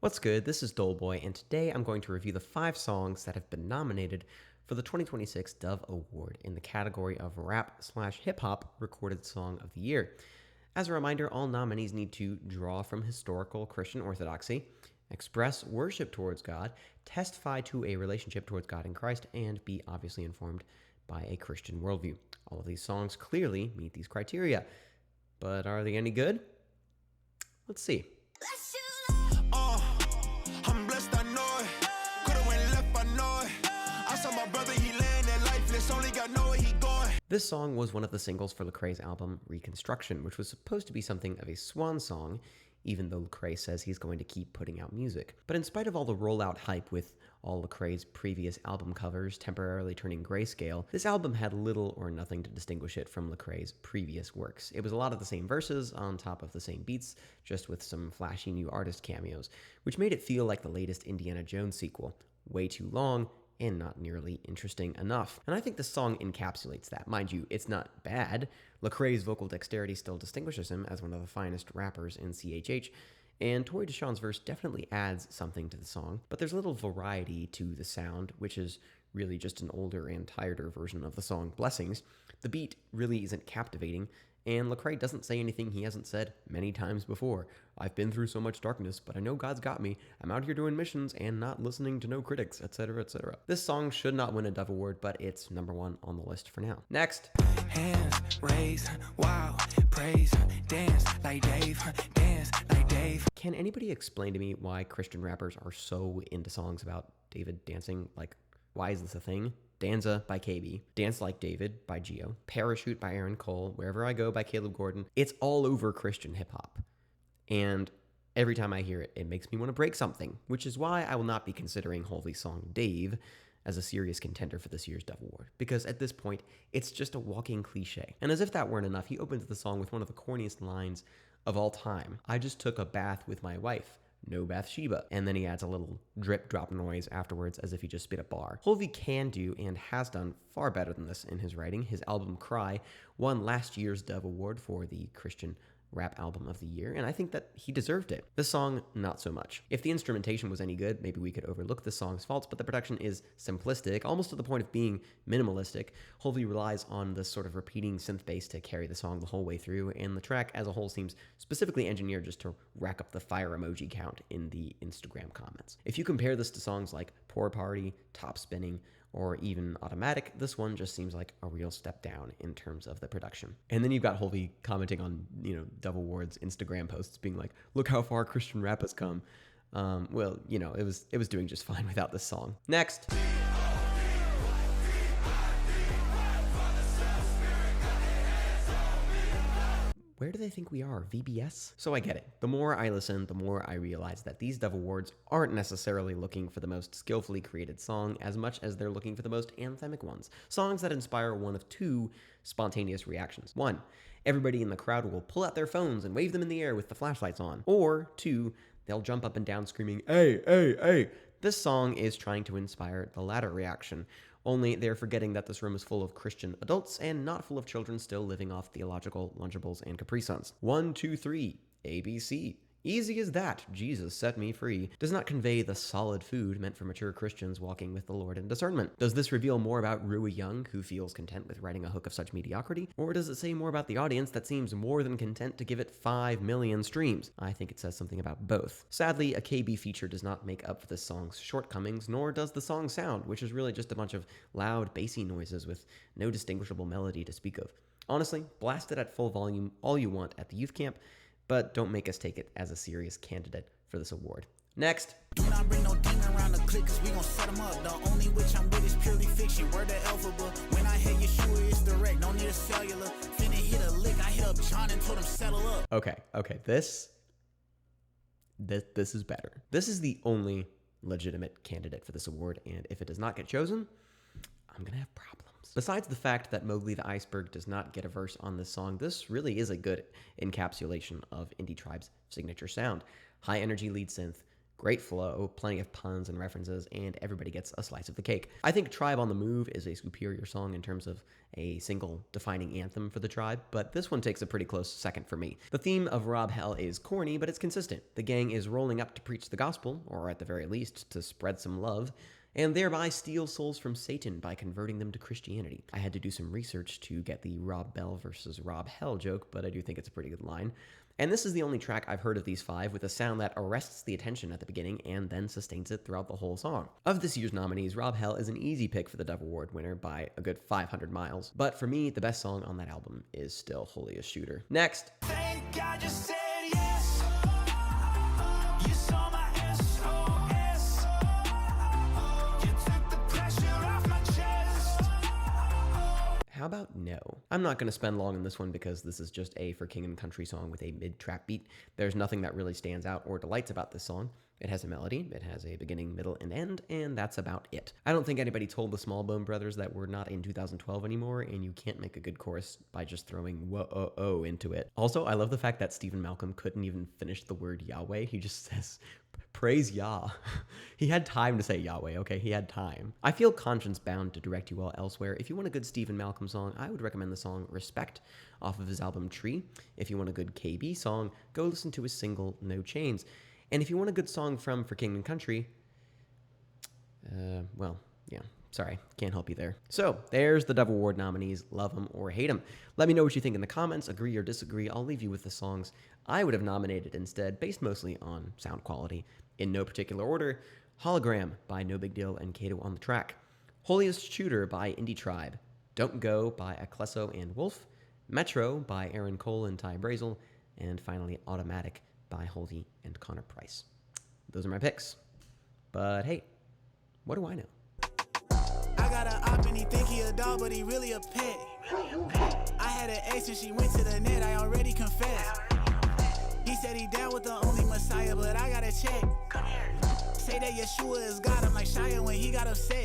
What's good? This is Doleboy, and today I'm going to review the 5 songs that have been nominated for the 2026 Dove Award in the category of Rap/Hip-Hop Recorded Song of the Year. As a reminder, all nominees need to draw from historical Christian orthodoxy, express worship towards God, testify to a relationship towards God in Christ, and be obviously informed by a Christian worldview. All of these songs clearly meet these criteria. But are they any good? Let's see. I'm blessed, I know it. Could've went left, I know it. I saw my brother, he laying there lifeless. Only God know where he going. This song was one of the singles for Lecrae's album Reconstruction, which was supposed to be something of a swan song, even though Lecrae says he's going to keep putting out music. But in spite of all the rollout hype with all Lecrae's previous album covers temporarily turning grayscale, this album had little or nothing to distinguish it from Lecrae's previous works. It was a lot of the same verses on top of the same beats, just with some flashy new artist cameos, which made it feel like the latest Indiana Jones sequel. Way too long, and not nearly interesting enough. And I think the song encapsulates that. Mind you, it's not bad. Lecrae's vocal dexterity still distinguishes him as one of the finest rappers in CHH, and Tory Deshawn's verse definitely adds something to the song, but there's little variety to the sound, which is really just an older and tireder version of the song Blessings. The beat really isn't captivating, and Lecrae doesn't say anything he hasn't said many times before. I've been through so much darkness, but I know God's got me. I'm out here doing missions and not listening to no critics, etc., etc. This song should not win a Dove Award, but it's #1 on the list for now. Next. Hands raised, wow, praise, dance like Dave, dance like Dave. Can anybody explain to me why Christian rappers are so into songs about David dancing? Like, why is this a thing? Danza by KB, Dance Like David by Geo, Parachute by Aaron Cole, Wherever I Go by Caleb Gordon. It's all over Christian hip-hop. And every time I hear it, it makes me want to break something, which is why I will not be considering Holy's song Dave as a serious contender for this year's Dove Award, because at this point, it's just a walking cliche. And as if that weren't enough, he opens the song with one of the corniest lines of all time. I just took a bath with my wife. No Bathsheba. And then he adds a little drip drop noise afterwards as if he just spit a bar. Holvey can do and has done far better than this in his writing. His album Cry won last year's Dove Award for the Christian Rap Album of the Year, and I think that he deserved it. This song, not so much. If the instrumentation was any good, maybe we could overlook the song's faults, but the production is simplistic, almost to the point of being minimalistic. Holvey relies on this sort of repeating synth bass to carry the song the whole way through, and the track as a whole seems specifically engineered just to rack up the fire emoji count in the Instagram comments. If you compare this to songs like Poor Party, Top Spinning, or even Automatic, this one just seems like a real step down in terms of the production. And then you've got Holvey commenting on, Dove Awards Instagram posts being like, look how far Christian rap has come. Well, it was doing just fine without this song. Next. Where do they think we are? VBS? So I get it. The more I listen, the more I realize that these Dove Awards aren't necessarily looking for the most skillfully created song as much as they're looking for the most anthemic ones. Songs that inspire one of 2 spontaneous reactions. 1, everybody in the crowd will pull out their phones and wave them in the air with the flashlights on. Or 2, they'll jump up and down screaming, hey, hey, hey. This song is trying to inspire the latter reaction, only they're forgetting that this room is full of Christian adults and not full of children still living off theological Lunchables and Capri Suns. 1, 2, 3, ABC. Easy as that, Jesus set me free, does not convey the solid food meant for mature Christians walking with the Lord in discernment. Does this reveal more about Rui Young, who feels content with writing a hook of such mediocrity? Or does it say more about the audience that seems more than content to give it 5 million streams? I think it says something about both. Sadly, a KB feature does not make up for this song's shortcomings, nor does the song sound, which is really just a bunch of loud, bassy noises with no distinguishable melody to speak of. Honestly, blast it at full volume all you want at the youth camp, but don't make us take it as a serious candidate for this award. Next. Do not bring no demon around the clique, cause we gon' set them up. The only witch I'm with is purely fiction. Word the alphabet. When I hit Yeshua, it's direct. Don't need a cellular. Finna hit a lick. I hit up John and told him settle up. Okay. This is better. This is the only legitimate candidate for this award, and if it does not get chosen, I'm gonna have problems. Besides the fact that Mowgli the Iceberg does not get a verse on this song, this really is a good encapsulation of Indie Tribe's signature sound. High energy lead synth, Great flow, plenty of puns and references, and everybody gets a slice of the cake. I think Tribe on the Move is a superior song in terms of a single defining anthem for the Tribe, but this one takes a pretty close second for me. The theme of Rob Hell is corny, but it's consistent. The gang is rolling up to preach the gospel, or at the very least, to spread some love, and thereby steal souls from Satan by converting them to Christianity. I had to do some research to get the Rob Bell versus Rob Hell joke, but I do think it's a pretty good line. And this is the only track I've heard of these five with a sound that arrests the attention at the beginning and then sustains it throughout the whole song. Of this year's nominees, Rob Hell is an easy pick for the Dove Award winner by a good 500 miles. But for me, the best song on that album is still Holiest Shooter. Next. Thank God you said yes. You saw my SOS. You took the pressure off my chest. How about No? I'm not going to spend long on this one because this is just a For King and Country song with a mid-trap beat. There's nothing that really stands out or delights about this song. It has a melody, it has a beginning, middle, and end, and that's about it. I don't think anybody told the Smallbone Brothers that we're not in 2012 anymore, and you can't make a good chorus by just throwing whoa-oh-oh into it. Also, I love the fact that Stephen Malcolm couldn't even finish the word Yahweh. He just says, praise Yah. He had time to say Yahweh, okay? He had time. I feel conscience bound to direct you all elsewhere. If you want a good Stephen Malcolm song, I would recommend the song Respect off of his album Tree. If you want a good KB song, go listen to his single No Chains. And if you want a good song from For King and Country, well, yeah, sorry, can't help you there. So, there's the Dove Award nominees. Love them or hate them. Let me know what you think in the comments, agree or disagree. I'll leave you with the songs I would have nominated instead, based mostly on sound quality. In no particular order: Hologram by No Big Deal and Kato on the Track, Holiest Shooter by Indie Tribe, Don't Go by Akleso and Wolf, Metro by Aaron Cole and Ty Brazel, and finally Automatic by Holdy and Connor Price. Those are my picks. But hey, what do I know? I got an op and he think he a dog, but he really a pet. I had an ex and she went to the net, I already confessed. He said he down with the only Messiah, but I gotta check. Say that Yeshua is God, I'm like Shia when he got upset.